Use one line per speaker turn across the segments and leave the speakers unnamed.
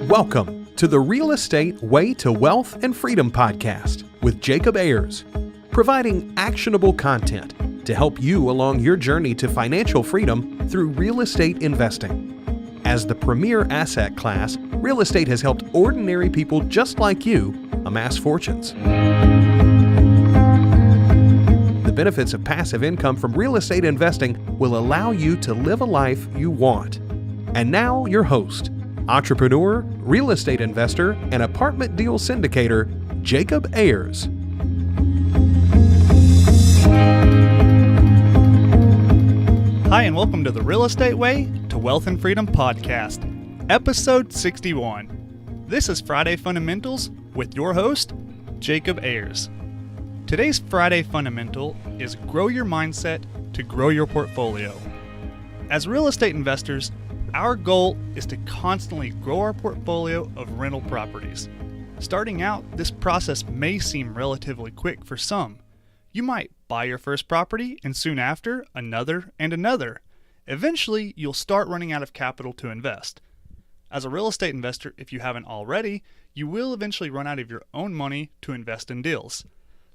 Welcome to the Real Estate Way to Wealth and Freedom podcast with Jacob Ayers, providing actionable content to help you along your journey to financial freedom through real estate investing. As the premier asset class, real estate has helped ordinary people just like you amass fortunes. The benefits of passive income from real estate investing will allow you to live a life you want. And now your host, entrepreneur, real estate investor, and apartment deal syndicator, Jacob Ayers.
Hi, and welcome to the Real Estate Way to Wealth and Freedom podcast, episode 61. This is Friday Fundamentals with your host, Jacob Ayers. Today's Friday Fundamental is grow your mindset to grow your portfolio. As real estate investors, our goal is to constantly grow our portfolio of rental properties. Starting out, this process may seem relatively quick for some. You might buy your first property and soon after, another and another. Eventually, you'll start running out of capital to invest. As a real estate investor, if you haven't already, you will eventually run out of your own money to invest in deals.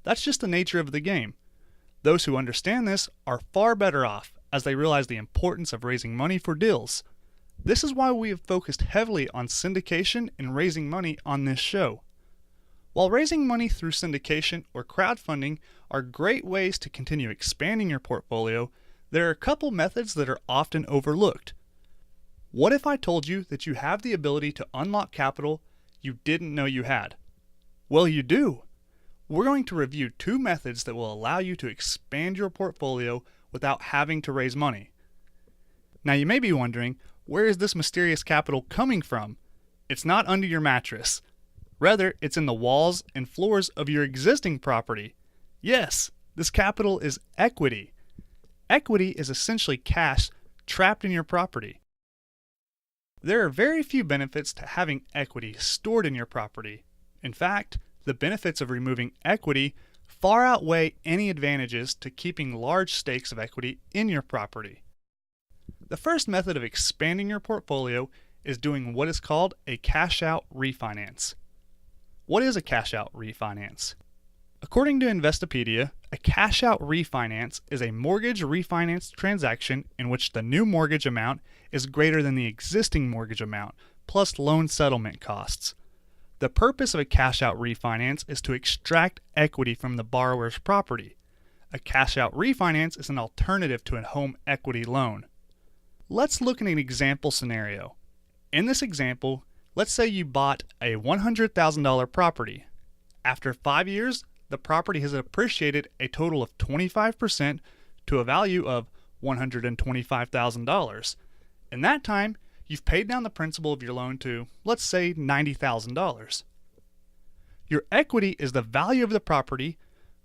That's just the nature of the game. Those who understand this are far better off as they realize the importance of raising money for deals. This is why we have focused heavily on syndication and raising money on this show. While raising money through syndication or crowdfunding are great ways to continue expanding your portfolio, there are a couple methods that are often overlooked. What if I told you that you have the ability to unlock capital you didn't know you had? Well, you do. We're going to review two methods that will allow you to expand your portfolio without having to raise money. Now you may be wondering, where is this mysterious capital coming from? It's not under your mattress. Rather, it's in the walls and floors of your existing property. Yes, this capital is equity. Equity is essentially cash trapped in your property. There are very few benefits to having equity stored in your property. In fact, the benefits of removing equity far outweigh any advantages to keeping large stakes of equity in your property. The first method of expanding your portfolio is doing what is called a cash-out refinance. What is a cash-out refinance? According to Investopedia, a cash-out refinance is a mortgage refinance transaction in which the new mortgage amount is greater than the existing mortgage amount, plus loan settlement costs. The purpose of a cash-out refinance is to extract equity from the borrower's property. A cash-out refinance is an alternative to a home equity loan. Let's look at an example scenario. In this example, let's say you bought a $100,000 property. After 5 years, the property has appreciated a total of 25% to a value of $125,000. In that time, you've paid down the principal of your loan to, let's say, $90,000. Your equity is the value of the property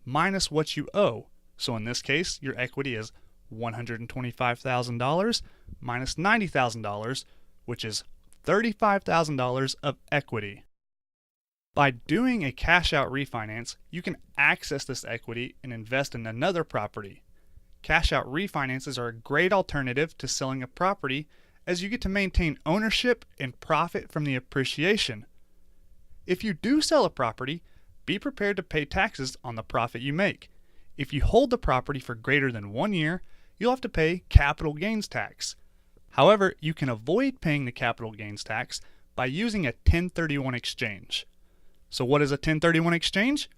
minus what you owe. So in this case, your equity is $125,000 minus $90,000, which is $35,000 of equity. By doing a cash-out refinance, you can access this equity and invest in another property. Cash-out refinances are a great alternative to selling a property as you get to maintain ownership and profit from the appreciation. If you do sell a property, be prepared to pay taxes on the profit you make. If you hold the property for greater than 1 year, you'll have to pay capital gains tax. However, you can avoid paying the capital gains tax by using a 1031 exchange. So what is a 1031 exchange?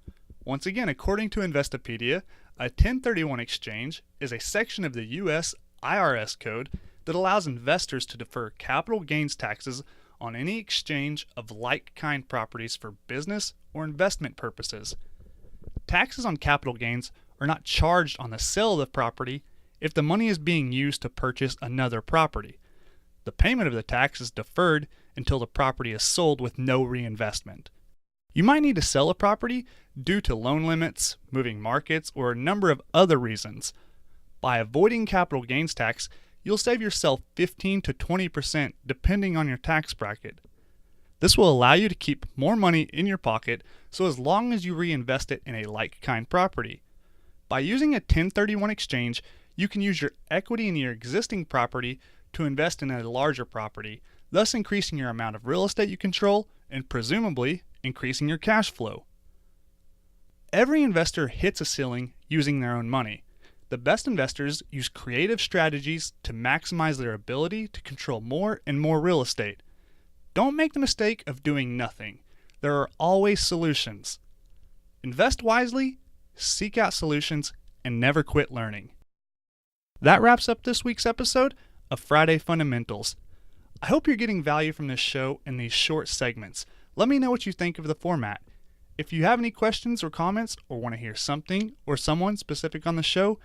Once again, according to Investopedia, a 1031 exchange is a section of the U.S. IRS code that allows investors to defer capital gains taxes on any exchange of like-kind properties for business or investment purposes. Taxes on capital gains are not charged on the sale of the property if the money is being used to purchase another property. The payment of the tax is deferred until the property is sold with no reinvestment. You might need to sell a property due to loan limits, moving markets, or a number of other reasons. By avoiding capital gains tax, you'll save yourself 15 to 20% depending on your tax bracket. This will allow you to keep more money in your pocket so as long as you reinvest it in a like-kind property. By using a 1031 exchange, you can use your equity in your existing property to invest in a larger property, thus increasing your amount of real estate you control and presumably increasing your cash flow. Every investor hits a ceiling using their own money. The best investors use creative strategies to maximize their ability to control more and more real estate. Don't make the mistake of doing nothing. There are always solutions. Invest wisely, seek out solutions, and never quit learning. That wraps up this week's episode of Friday Fundamentals. I hope you're getting value from this show in these short segments. Let me know what you think of the format. If you have any questions or comments or want to hear something or someone specific on the show,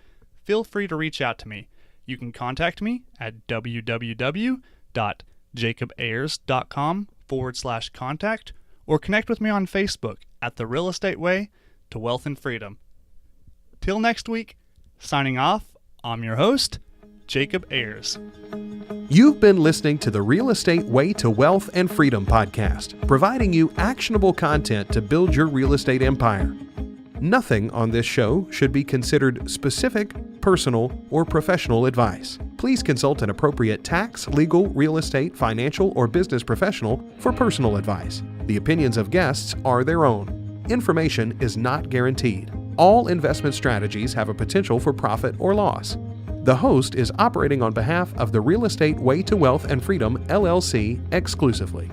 feel free to reach out to me. You can contact me at www.jacobayers.com/contact or connect with me on Facebook at The Real Estate Way to Wealth and Freedom. Till next week, signing off, I'm your host, Jacob Ayers.
You've been listening to the Real Estate Way to Wealth and Freedom podcast, providing you actionable content to build your real estate empire. Nothing on this show should be considered specific, personal, or professional advice. Please consult an appropriate tax, legal, real estate, financial, or business professional for personal advice. The opinions of guests are their own. Information is not guaranteed. All investment strategies have a potential for profit or loss. The host is operating on behalf of the Real Estate Way to Wealth and Freedom, LLC, exclusively.